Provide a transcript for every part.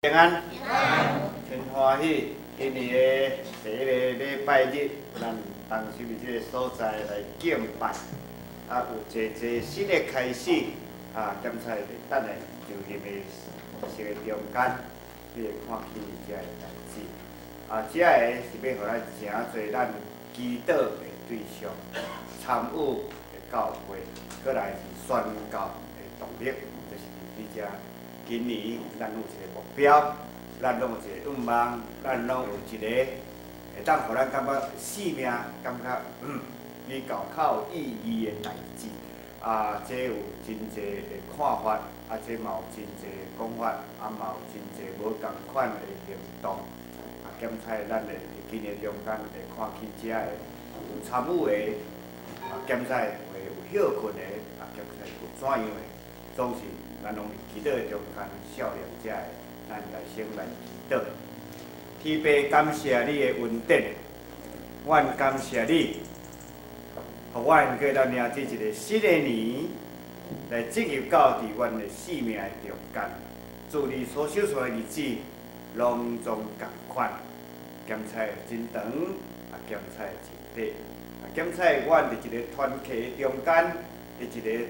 平安，真欢喜！今年的第一个礼拜日，咱同心伫这个所在来敬拜，有一新的开始。检查伫等下就任的时个中间，你会看起遮个代志。遮个是要互咱诚侪咱祈祷的对象，参与的教会，过来是宣教的动力，就是伫遮。 今年咱有一个目标，咱拢有一个愿望，咱拢有一个会当互咱感觉生命感觉比较较有意义的代志。这有真侪的看法，这嘛有真侪的讲法，嘛有真侪无共款的行动。检查咱会伫今年中间会看起遮个有参与的，检查会有休困的，检查有怎样的，总是。 咱拢祈祷中间少年者的，咱来先来祈祷。天父，感谢你的恩典，阮感谢你，互阮过咱领这一个新的年，来进入到伫阮的生命的中间。祝你所守出的日子，拢总共款，检查真长，检查真短，检查阮伫一个团契中间，伫一个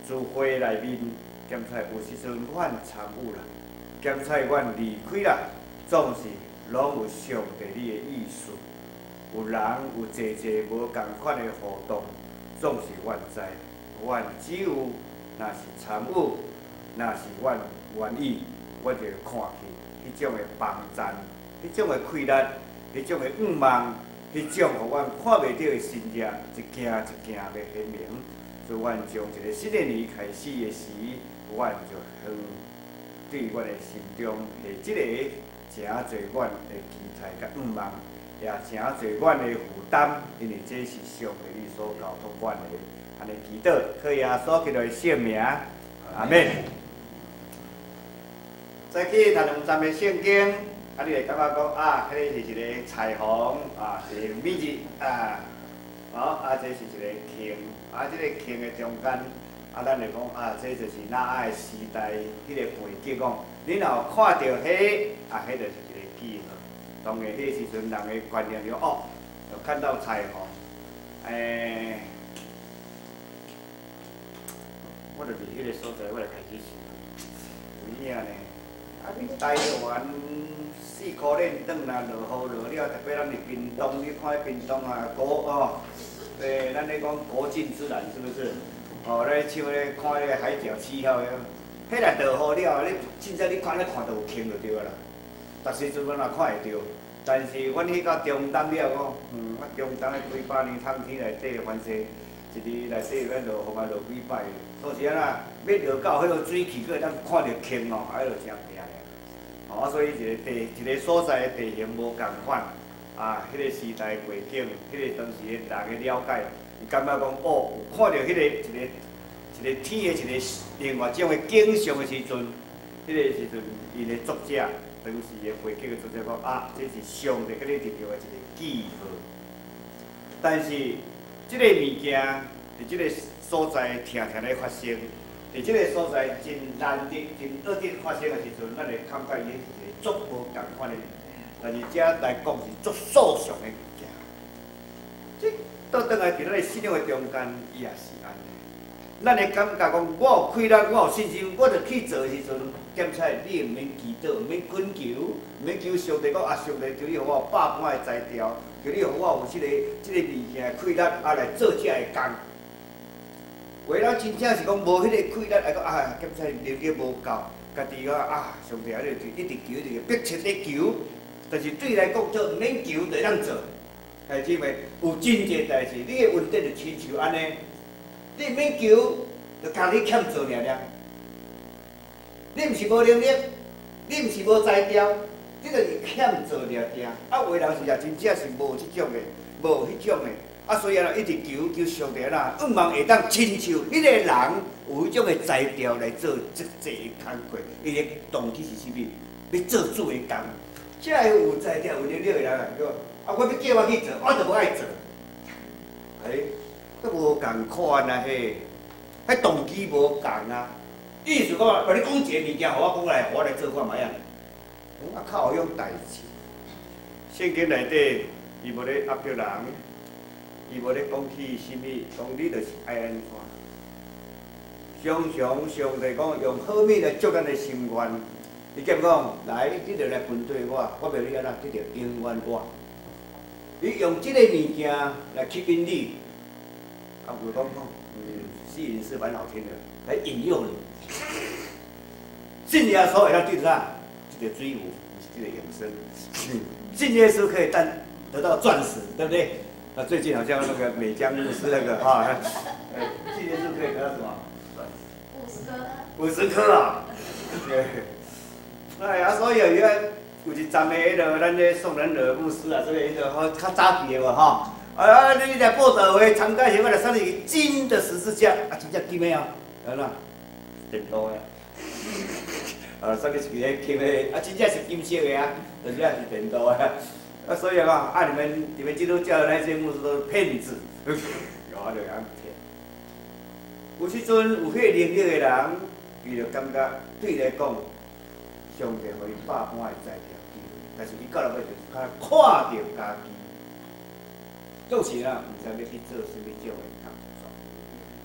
聚会内面。 检查有时阵，阮参与啦；检查阮离开啦，总是拢有上帝你的意思。有人有侪无共款的互动，总是阮知。阮只有若是参与，若是阮愿意，我就会看去迄种的帮赞，迄种的快乐，迄种的愿望，迄种互阮看袂到的新业，一件一件要显明。所以，阮从一个新的年开始的时。 阮就对阮的心中下即个诚侪阮的期待甲愿望，也诚侪阮的负担，因为这是上帝你所交托阮的。安尼祈祷，靠耶稣基督的圣名，阿免。再去读两站的圣经，你会感觉讲迄个是一个彩虹，是美日这是一个庆，这个庆的中间。 咱就讲这就是咱爱时代迄个背景讲，你若有看到迄，迄就是一个记号。当然，迄时阵人的观念就就看到彩虹。我就伫迄个所在，我就开始想，有影呢？你台湾4箍链转啦，落雨落了，特别咱伫屏东，你看屏东咱咧讲国境之南，是不是？ 咧唱咧看咧海角七号个，迄若落雨了，你凊彩你看到有轻就对啦。逐时阵我若看会到，但是阮去到中东了讲，我中东咧几百年冬天内底，凡是一日内底要落雨落几摆，到时啊要落到迄个水气，佫会当看到轻迄就真拼咧。所以一个所在的地形无共款，迄个时代背景，迄个当时的大家了解。 感觉讲有看到迄个一个天的一个另外种的景象的时阵，迄个时阵伊的作者当时的背景的作者讲这是上帝给你立下的一个记号。但是即个物件伫即个所在常常咧发生，伫即个所在真难得、真恶劣发生的时阵，咱会感觉伊是一个足无共款的。但是遮来讲是足数常的物件。即 倒转来，伫咱的生活中间，伊也是安尼。咱会感觉讲，我有快乐，我有信心，我着去做的时阵，检查你毋免祈祷，毋免恳求，毋免求上帝讲上帝求你互我百般的才调，求你互我有即个物件快乐，来做遮个工。为了真正是讲无迄个快乐，来讲检查能力无够，家己上帝就一直求，一直迫切咧求，但是对来讲，做毋免求就会当做。 弟兄姊妹，有真侪代志，你的问题就亲像安尼，你毋免求，就家己欠做尔。你毋是无能力，你毋是无才调，你就是欠做尔。有的人是真正是无即种的，无迄种的。所以一直求上帝啦，愿望会当亲像迄个人有迄种的才调来做即个工作，伊的动机是啥物？要做主的工。这有才调、有能力的人对吧？ 我要叫我去做，我就无爱做。都无共款迄动机无共意思讲，你讲一个物件，互我讲来，互我来做看卖啊。啊较好用代志。圣经内底，伊无咧压迫人，伊无咧讲起啥物，讲你就是爱安怎。常常上帝讲用好物来祝咱的心愿。伊兼讲，来，你着来分对我，我袂你安怎，你着永远我。伊用即个物件来吸引你，啊，有讲吸引是蛮好听的，来引诱你。信耶稣会当对着啥？这个追求，这个永生。信耶稣可以得到钻石，对不对？那最近好像那个美江牧师那个哈，信耶稣可以得到什么？钻石。50颗啊！对。哎呀，所以啊，有一站的迄个咱咧宋仁和牧师啊，所以迄个好较早期的嘛吼。啊，你来报道会参加时，我来送你一个金的十字架，啊，真正金的啊，安怎？电镀的。送你一个金的，啊，真正是金色的啊，就是也是电镀的。啊，所以啊，你们基督教的那些牧师都是骗子，有啊，就安骗。有时阵有迄个能力的人，伊就感觉对来讲。上帝互伊百般的才调机会，但是伊到了尾就是较看到家己，有时啊，毋知要去做啥物种的工作。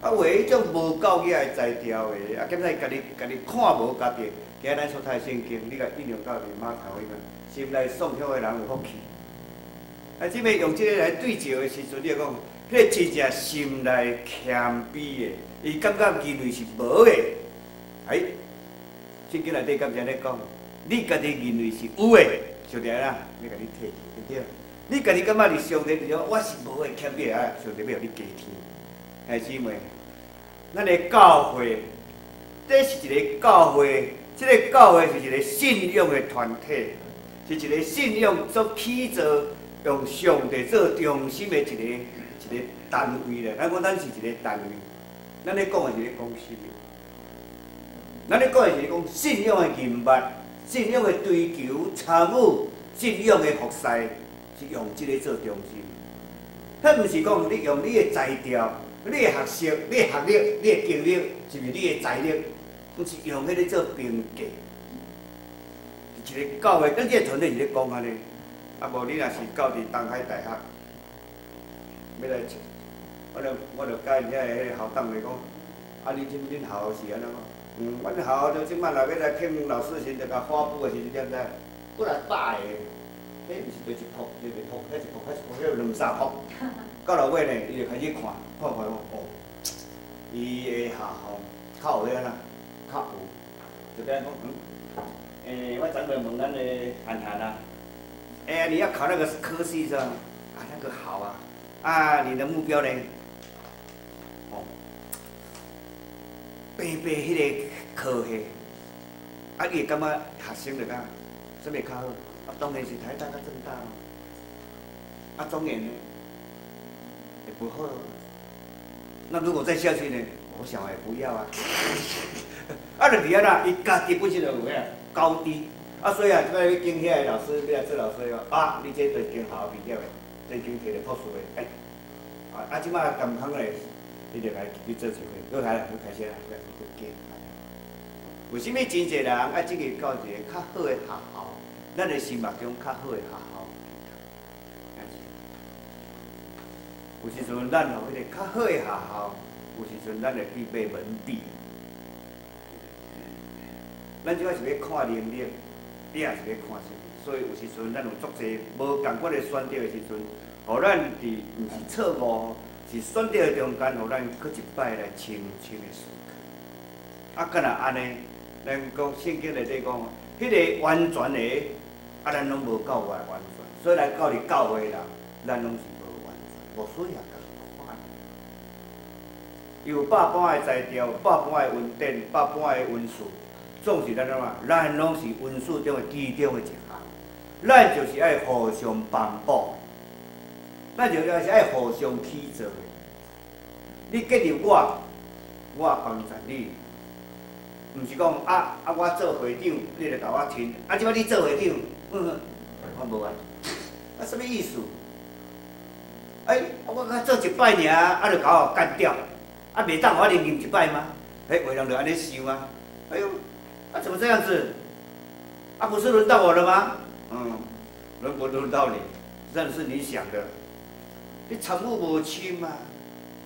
啊，为迄种无够野的才调的，啊，兼且家己看无家己，今日咱所读的圣经，你甲应用到伫码头迄个，心内爽享的人有福气。啊，即个用即个来对照的时阵，你讲，迄个真正心内谦卑的，伊感觉认为是无的，哎。圣经内底敢是安尼讲，你家己认为是有的，上帝啦，要甲你摕，对不对？你家己感觉是上帝伫我是无的欠你啊，上帝要你加添。兄姊妹，咱的教会，这是一个教会，这个教会是一个信仰的团体，是一个信仰所起造，用上帝做中心的一个单位咧。咱讲咱是一个单位，咱咧讲的是咧讲什么？咱咧讲的是讲信仰的认捌、信仰的追求、参与、信仰的服侍，是用这个做中心。迄毋是讲你用你的才调、你的学识、你的学历、你的经历，是毋是你的财力？毋是用迄个做评价。一个教会，咱这个团队是咧讲安尼，啊无你若是到伫东海大学，要来，我着甲因遐个校长来讲，啊你恁校是安怎讲？阮校就即摆若要来请老师时，就甲发布的时阵点知？不来百个，迄毋是对一铺，对袂铺，迄一铺，迄两三铺。到落尾呢，伊就开始看哦，伊的下校较有咧啦，较有，就变讲我昨下问咱的涵涵啊，你要考那个科系是吧？啊，那个好啊，啊，你的目标呢？白迄个科系，啊，你会感觉学生就讲，啥物较好？啊，当然是台大甲政大咯。啊，中原呢，也不好。那如果再下去呢？我想也不要啊。啊，就伫安那，伊家己本身就有啥高低。啊，所以啊，即摆要经遐个老师，要来做老师哦。啊，你这是经校毕业的，这经摕着博士的，啊，即摆甘康嘞。你就来去做一回，又来了，又开始啦，又见。为什么真侪人爱这个到一个较好的学校？咱的心目中较好的学校。有时阵咱吼迄个较好的学校，有时阵咱会去买文笔。咱即摆是要看能力，你也是要看什么？所以有时阵咱有足侪无共款的选择的时阵，互咱伫毋是错误。是选择的中间，互咱搁一摆来清清的思考。啊，敢若安尼，咱讲圣经内底讲，迄个完全的，啊，咱拢无够完全。所以来到伫教会啦，咱拢是无完全，无需要共款。有百般的才调，百般的恩典，百般的恩赐，总是咱怎啊？咱拢是恩赐中的其中的一项。咱就是爱互相帮补。咱就是爱互相起造的。你建立我帮助你，毋是讲我做会长，你就甲我听。即摆你做会长，我无啊。什么意思？我甲做一摆尔，就甲我干掉，袂当我连任一摆吗？有人就安尼想啊。哎呦，怎么这样子？啊，不是轮到我了吗？轮不轮到你？正是你想的。你参与无深啊，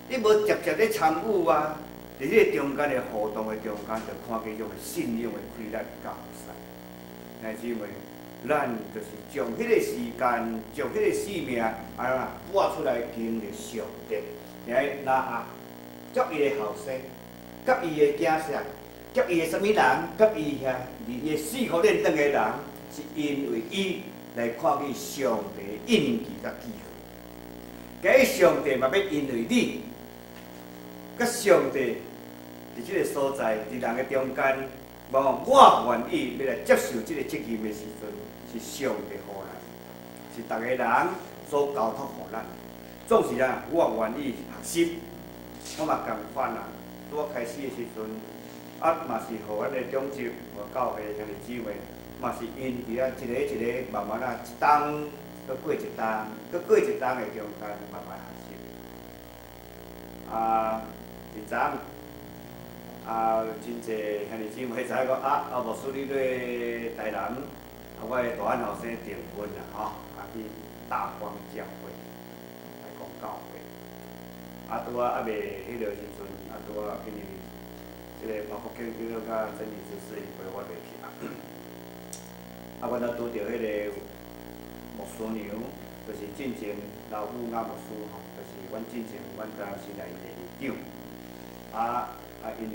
你无直接咧参与啊，伫迄个中间的互动的中间，就看见种信仰的开力教使。弟兄姊妹，咱就是将迄个时间，将迄个生命拨出来经历上帝。来拿啊，接伊的后生，甲伊的囝婿，甲伊的什么人，甲伊遐伊4个认证的人，是因为伊来看见上帝应许甲记号。假上帝嘛要因为你，甲上帝伫即个所在，伫人的中间，我愿意要来接受即个责任的时阵，是上帝予咱，是逐个人所交托予咱。总是我愿意学习，我嘛共款啊。拄我开始的时阵，嘛是互阮的长执，互教会兄弟姊妹，嘛是因伫一个一个慢慢一冬，搁过一冬，搁过一冬的中间，慢慢学习。第三，真济兄弟姊妹知影讲牧师你对台南，我的大汉后生订婚啦，去大光教会。教会，拄啊未迄个时阵，拄啊因为即个包福建基督甲真理之师，伊陪我落去啊。阮拄着迄个牧师娘，就是进前老虎雅牧师吼，就是阮进前阮当时来的院长。因为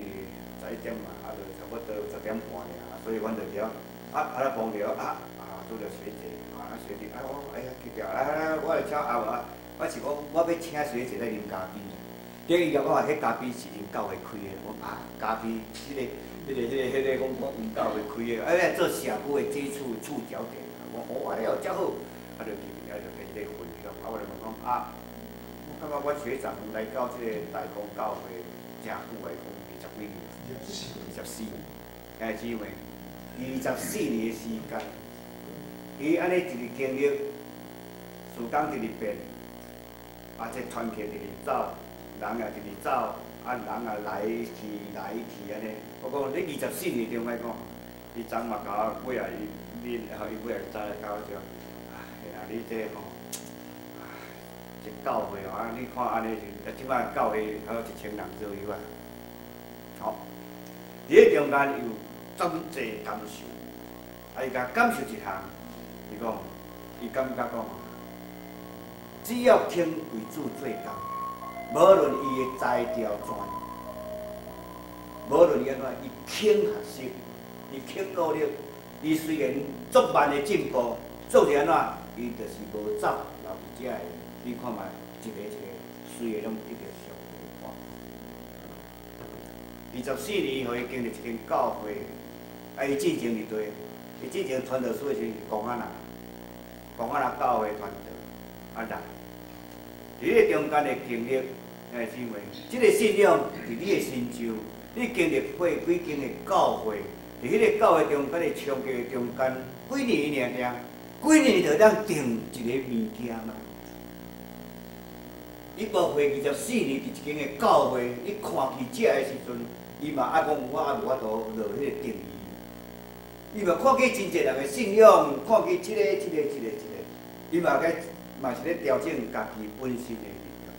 11点嘛，就差不多10点半尔，所以阮就了咧讲了拄着学姐，学姐我去调，我来请阿无。我是讲，我要请学姐来啉咖啡。第二个我话，迄咖啡是因教会开的。我咖啡，迄个，讲因教会开的，做社区的接触条件。我了遮好，就去就跟伊咧分享。我就讲我感觉我学长来到即个大公教会真久的，讲20几年，24年，兄弟姊妹，24年的时间，伊安尼一日经历，时间一日变。这团契直直走，人也直直走，人也来去安尼。我讲你24年中来讲，伊昨嘛甲我尾仔伊尾仔早来甲我讲，你这这教会你看安尼是，即摆教会还有1000人左右啊。好，伫迄中间有真济感受，伊甲感受一项，伊讲，伊感觉讲。只要肯为主做工，无论伊的才调怎，无论伊安怎，伊肯学习，伊肯努力，伊虽然足慢的进步，做是安怎，伊就是无走留伫遮的。你看卖一个，虽然拢一直上课。24年，互伊经历一间教会，伊进前伫对，伊进前传道书的时是公安人教会传道，人。伫迄中间的经历，兄弟姊妹，即个信仰伫你的心上，你经历过几间的教会，伫迄个教会中间的长期中间，几年尔，几年就当定一个物件嘛。你无会24年伫一间的教会，你看去遮的时阵，伊嘛爱讲我无法度落迄个定义。伊嘛看见真侪人的信仰，看见一个，伊嘛是咧调整家己本身的力量。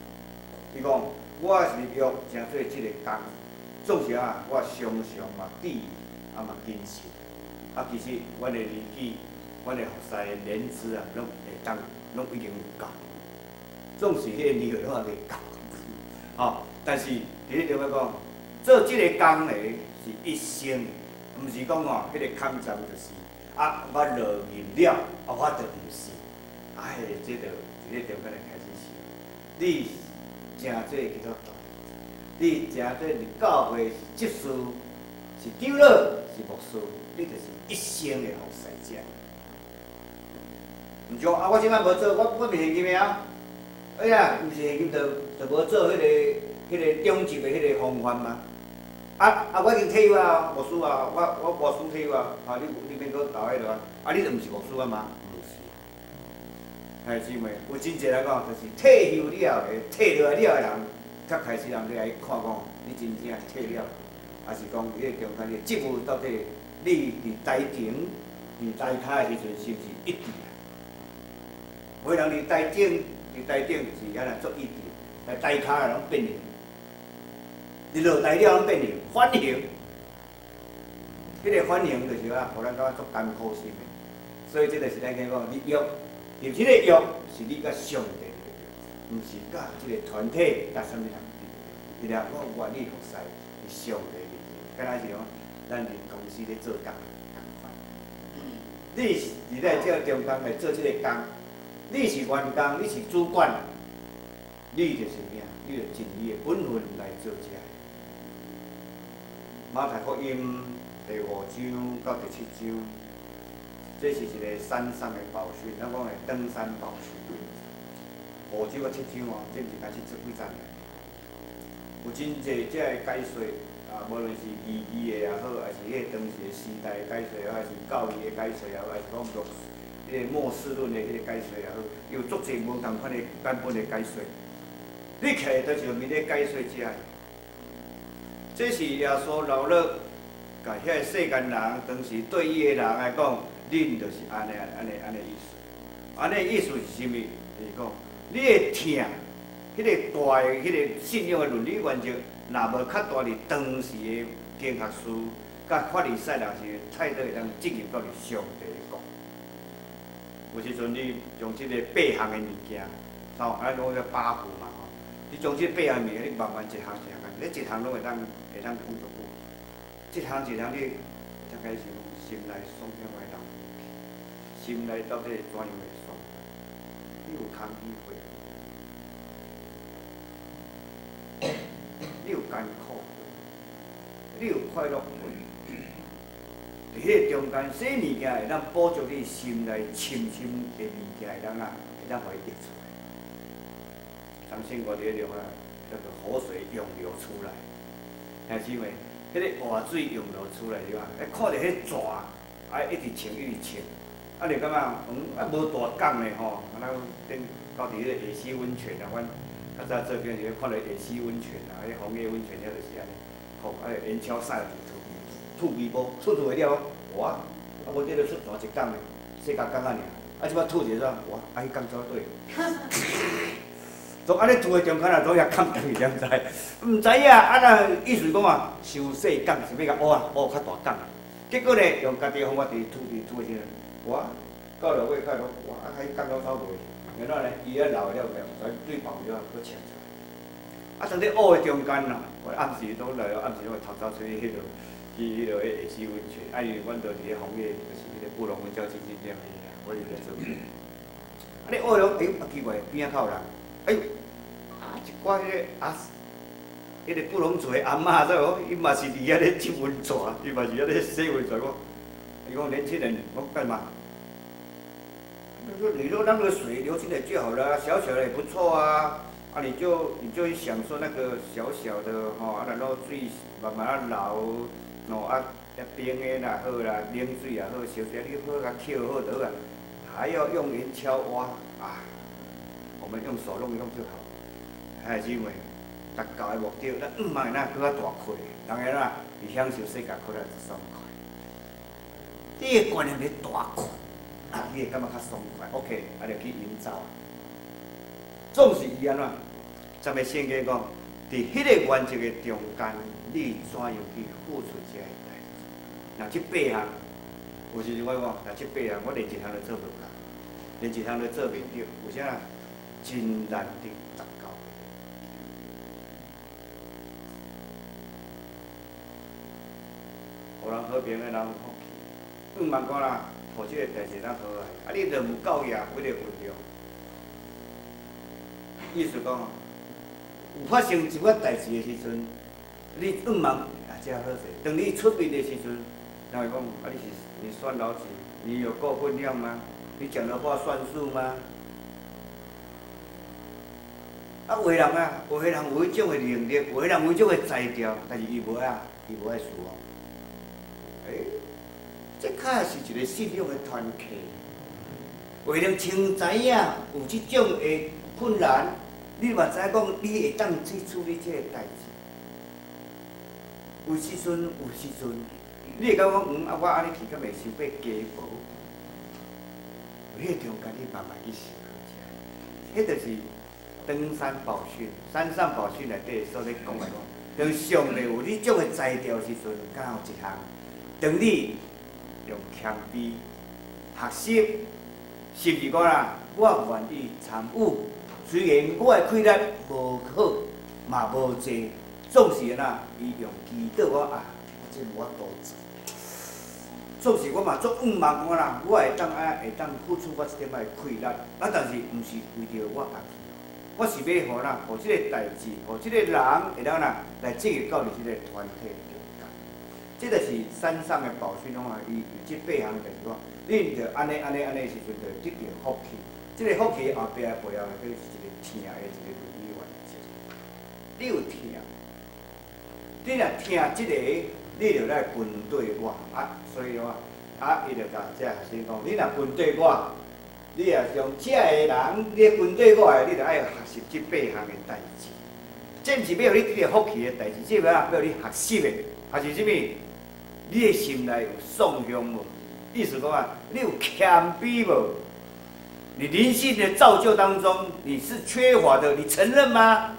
伊讲，我是约诚做即个工，总是我常常嘛注意，嘛坚持。其实阮的年纪，阮的服侍的年资拢会当，拢已经有够。总是迄个年岁拢还未够。但是伫咧中要讲，做即个工咧是一生，毋是讲迄个坎站就是，我落任了，我就毋是。这就伫咧中间来开始是，你真做基督徒，你真做入教会是执事，是长老，是牧师，你就是一生的服侍者。毋像我即摆无做，我袂现金的啊。毋是现金就无做迄个中级的迄个方法嘛。我已经退休啊，牧师啊，我牧师退休啊，你免搁搞迄落啊，你就毋是牧师啊嘛？兄弟姊妹，有真侪来讲，就是退休了的、退落来了的人，才开始人来看讲，你真正退了，还是讲你中间的职务到底，你伫台前，伫台骹的时阵是毋是一致啊？每人伫台顶是安尼做一致，但台骹的拢变形，你落台了拢变形，反形。迄个反形就是啊，互咱感觉足艰苦心的。所以这个是咱讲，你约，就即个约是你甲上帝的约，毋是甲即个团体甲啥物人的约。伊俩我愿意服侍是上帝的约，敢若是讲咱伫公司咧做工同款。你是伫咧这中间来做即个工，你是员工，你是主管，你就是啥？你就尽你的本分来做这个。马太福音第5章到第7章，这是一个山上的宝训，咱讲的登山宝训。5章到7章哦，这毋是开始做几站的，有真济这个解说啊，无论是字义的也好，还是迄个当时的时代的解说，还是教义的解说也好，还是讲末迄个末世论的迄个解说也好，有足济无同款的版本的解说。你起都是面咧解说这个。这是耶稣老了，甲遐个世间人，当时对伊个人来讲，恁就是安尼意思。安尼意思是啥物？就是讲，你会听，迄个大个、迄个信仰个伦理原则，若无较大伫当时个经学师、甲法利赛人是态度会当进入到伫上帝个国。有时阵你用即个8项个物件，吼，咱讲个八福嘛吼，你将即8项物件，你慢慢一项一项。你一项拢会当讲足久，一项你才开始心内爽向外流，心内到底怎样会爽？你有空机会，你有艰苦，你有快乐会。伫迄个中间，小物件会当补足你心内深深的物件，会当互伊溢出来。相信我哋中啊。那个河水涌流出来，兄姊妹，迄个活水涌流出来对吧？看着迄蛇，一直清一直清，你感觉无大港的吼，咱顶到伫迄个下溪温泉啊，阮较早做阵时看到下溪温泉啊，迄红叶温泉了就是安尼，吼，元宵晒吐味无，吐会了，哇，无这个出大一港的，世界港啊尔，即摆吐一个哇，迄港走对。都安尼厝诶中间啊，都遐砍断去，毋知？毋知影啊那意思讲啊，修细港是要甲挖较大港啊。结果呢，用家己方法伫土诶时阵，哇，到落尾看到哇，迄港都走袂。然后呢，伊啊老了后，才对爆了，搁请出来。当伫挖诶中间啦，我暗时都来了，暗时我头早出去迄落，去迄落下溪温泉。因为阮着伫咧红叶，就是迄个布隆温交基金店迄个，我就咧做。你挖了，奇怪，边仔较有人。一寡迄个不拢做的阿嬷，所以讲伊嘛是伫遐咧浸温泉，伊嘛是遐咧洗温泉。伊讲年轻人，我干嘛？你说那个水流进来就好了，小小的也不错啊。你就去享受那个小小的然后水慢慢流，冰的啦好啦，冷水也好，小小你好甲扣好得啊，还要用圆锹挖啊。我们用手弄就好，还是因为达到的目的，咱毋茫那搁较大亏，当然啦，是享受世界过来就爽快。你的观念咧大亏，你会感觉较爽快。OK， 就去营造。总是伊安怎？咱们圣经讲，伫迄个原则的中间，你怎样去付出这个代志？若即8项，有时阵我讲，若即8项，我连一项都做不到，连一项都做袂到，有啥？真难得达到。互人和平的人福气，毋茫讲啦，互即个代志咱好来。你若无教业，为了运用，意思讲，有发生一寡代志的时阵，你毋茫这好势。当你出面的时阵，人会讲你算老几？你有够分量吗？你讲的话算数吗？有的人有的人有迄种的能力，有的人有迄种的才调，但是伊无爱输哦。这确是一个信仰的团契。为了清知影有即种的困难，你嘛知影讲你会当去处理这个代志。有时阵，你会感觉讲，我安尼去敢袂伤过家暴？迄个中间你慢慢去思考一下，迄就是登山宝训，山上宝训内底所咧讲的讲，当上帝有你种的材料时阵，敢有一项，当你用谦卑学习，甚至讲啦，我愿意参与，虽然我的气力无好，嘛无济，总是呐，伊用祈祷我啊，这无法度做。总是我嘛足望讲啦，我会当付出我一点仔的气力，但是毋是为着我家己，我是要互咱，互即个代志，互即个人会当啦来进入到你即个团体中间。这就是山上的宝训讲啊，伊有即8项地方，你着安尼的时阵，着得到福气。即个福气后壁背后就是一个听的一个伦理原则。你有听，你若听即个。你着来分对我啊，所以话伊着甲遮学生讲，你若分对我，你也用遮个人，你分对我的，你着爱学习即8项的代志。这毋是要你得到福气的代志，这要你学习的，学习什么？你的心内有颂扬无？意思讲啊，你有谦卑无？你灵性的造就当中，你是缺乏的，你承认吗？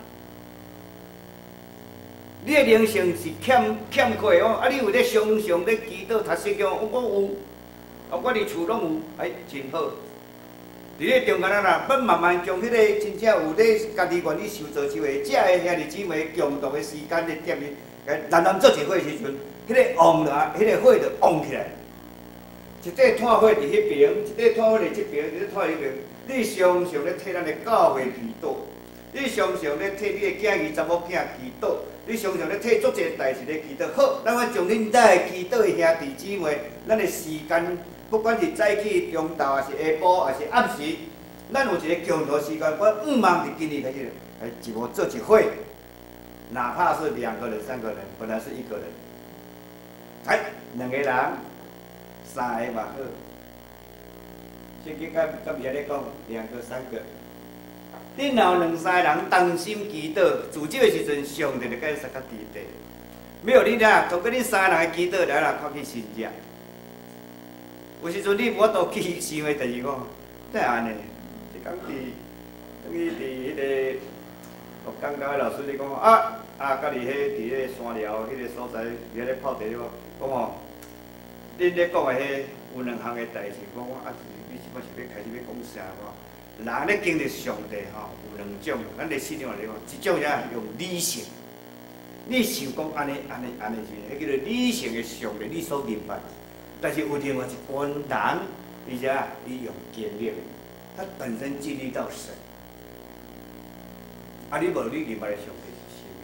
你的灵性是欠缺哦，你有咧常常咧祈祷、读圣经，我有，我伫厝拢有，真好。伫咧中间啦，要慢慢将迄个真正有咧家己愿意受造就的，遮个兄弟姊妹共同的时间咧点咧，人做一伙时阵，迄个旺啦，迄个火就旺起来。一块炭火伫迄边，一块炭火伫即边，一块炭迄边，你常常咧替咱的教会祈祷，你常常咧替你的囝儿查某囝祈祷。你常常咧替足一个代志咧祈祷，好，咱要将恁遮个祈祷的兄弟姊妹，咱的时间，不管是早起、中昼，还是下晡，还是暗时，咱有一个共同时间，我望伫今日开始，一模做一会，哪怕是2个人、3个人，本来是1个人，2个人、3个嘛好。圣经甲伊咧讲2个、3个。恁若有2、3个人同心祈祷，自这个时阵，上帝就甲你撒较地地。没有你俩，通过恁3个人的祈祷，来啦看去真正。有时阵你无法度去想的，就是讲，怎安尼？一讲等于伫迄个，我刚刚老师咧讲家己迄伫迄个山寮迄个所在，伫咧泡茶了，讲吼，恁咧讲的迄有2项的代志，讲你即摆是要开始要讲啥无？人咧经历上帝吼，有2种，咱历史上来讲，一种呀用理性，你想讲安尼是，迄叫做理性的上帝，你所明白。但是有另外一群人，而且伊用经历，他本身经历到神。你无你明白的上帝是啥物？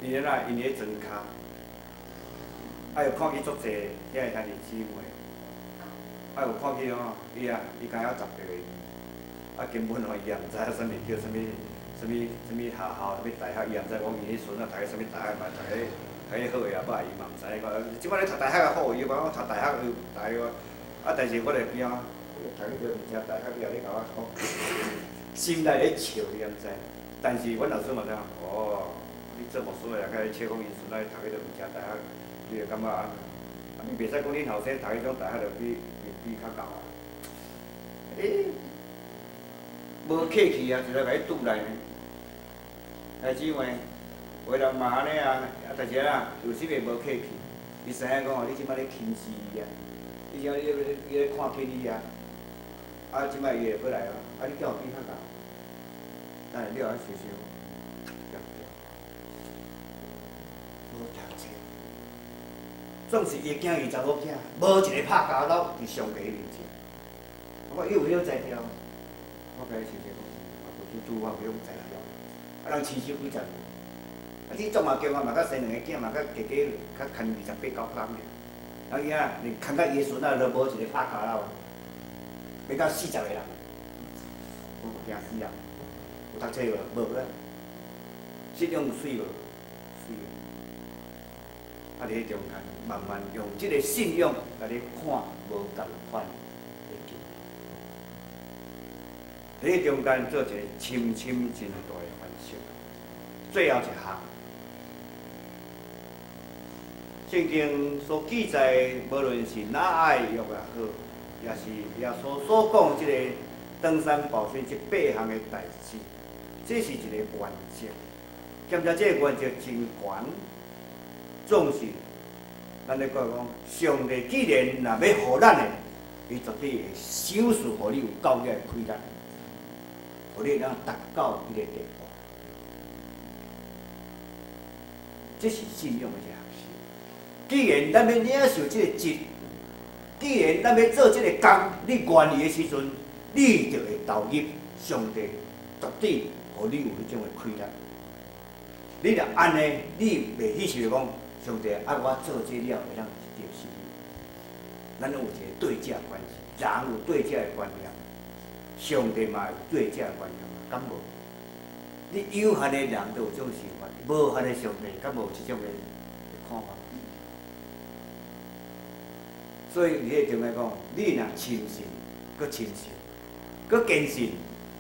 伊咧啦，因咧庄骹，有看见足济遐个兄弟姊妹。有看见吼，伊刚晓10岁，根本吼伊也毋知影啥物叫啥物学校，啥物大学，伊也毋知讲伊迄孙仔读啥物大学嘛，读迄好个也歹，伊嘛毋知影讲。即摆咧读大学也好，伊讲我读大学但是我来边读迄个毋正大学，伊也咧甲我讲，心内咧笑，你敢知？但是阮老师嘛知影，你这么说来，甲伊笑讲伊孙仔读迄个毋正大学，你就感觉你袂使讲恁后生读迄种大学就比较高啊！无客气啊，就来甲伊堵来呢。姊妹，有人嘛安尼啊，但是啊，有时个无客气。伊知影讲哦，你即摆咧轻视伊啊，你咧看轻你啊，即摆伊会过来哦，你叫我比较高，但是你要小小，无读册。总是伊囝伊查某囝，无一个拍交道伫上帝面前。我伊有晓才调，我甲伊亲戚讲，我不用才调，人饲手几十年，你总嘛叫我嘛，甲生2个囝嘛，甲家较牵28、9人尔，伊连牵到伊孙仔都无一个拍交道，要到40个人，我惊死啊！有读册无？无啦，信用有水无？水。伫迄中间，慢慢用即个信用来咧看无共款的境。伫迄中间做一个深真大的反省。最后一项，圣经所记载，无论是哪爱欲也好，也是耶稣所讲即个登山宝训这8项的代志，这是一个原则。兼且这个原则真悬，总是咱咧讲上帝既然若要互咱的，伊绝对会赏赐互你有够了的开力，互你能达到迄个地步。这是信仰的一项事。既然咱要领受这个职，既然咱要做这个工，你愿意的时阵，你就会投入上帝绝对互你有迄种的开力。你若安尼，你袂去想讲上帝我做这了会当得死。咱有一个对价关系，人有对价的观念，上帝嘛有对价的观念，敢无？你有限的人都有这种想法，无限的上帝敢无有这种的看法？所以伫迄中来讲，你若亲信，搁亲信，搁坚信，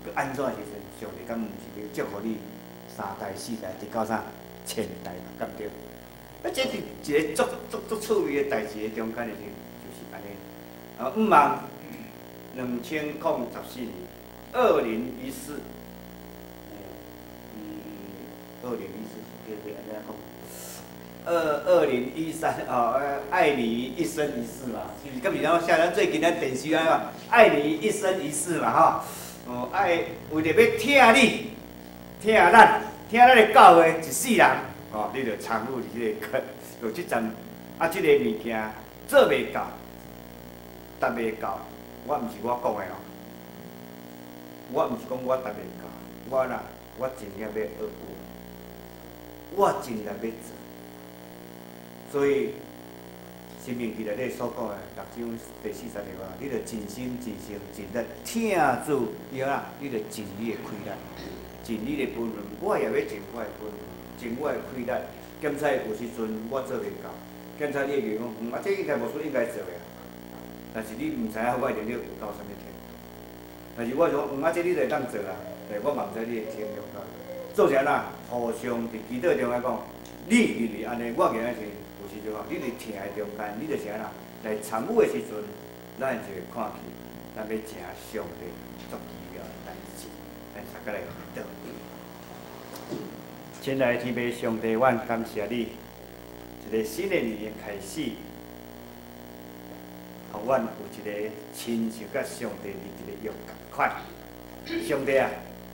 搁安怎时阵，上帝敢毋是要祝福你3代4代，直到啥千代嘛，敢对？啊，这是一个足趣味的代志的中间的就是安尼。啊，毋茫2014年2014，2014对安尼讲。2013爱你一生一世嘛，是敢是咱像咱最近咱电视啊，爱你一生一世嘛吼。爱为着要疼你、疼咱的教会一世人，你着参与伫这个，有即阵即个物件做袂到，达袂到，我毋是我讲的哦，我毋是讲我达袂到，我尽力要学过，我尽力要做。所以，生命记内底所讲的6章第40条啊，你着尽心尽性尽力听主，以后你着尽你的开力，尽你的本分。我也要尽我的本分，尽我的开力。检采有时阵我做袂到，检采你会讲，这应该无错应该做的啊。但是你毋知影我一定要有到啥物程度。但是我讲，这你会当做啦，但我嘛毋知你会成功到。做啥啦？互相伫祈祷中来讲，你认为安尼，我认为是。有时阵你伫听的中间，你就是安那来参与的时阵，咱就会看去，咱要成上帝足奇妙的代志，咱大家来祈祷。亲爱的天父上帝，阮感谢你，一个新的年的开始，互阮有一个亲像甲上帝的一个约共款。上帝啊，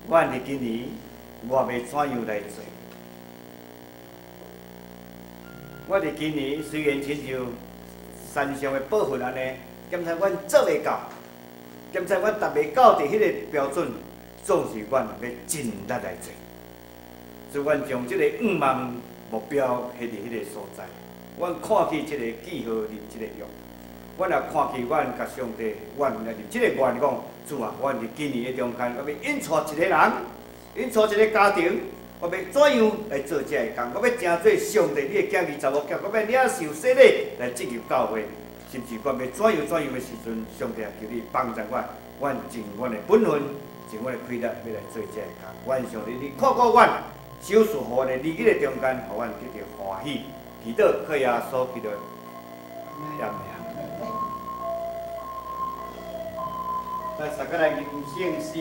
阮伫今年我要怎样来做？我伫今年虽然亲像山上的部分安尼，检采阮做袂到，检采阮达袂到伫迄个标准，总是阮要尽力来做。所以阮将即个5万目标迄伫迄个所在，阮看起即个记号立即个约，阮也看起阮甲上帝，阮来立即个愿讲，主啊，阮伫今年的中间，我要引带一个人，引带一个家庭。我要怎样来做这个工？我要成做上帝你的囝儿查某囝，我要领受洗礼来进入教会，甚至我要怎样的时阵，上帝啊，求你帮助我，阮尽阮的本分，尽阮的开力，要来做这个工。愿上帝你看顾阮，赏赐互阮的利益的中间，互阮得到欢喜。祈祷靠耶稣基督的名。咱大家来吟圣诗。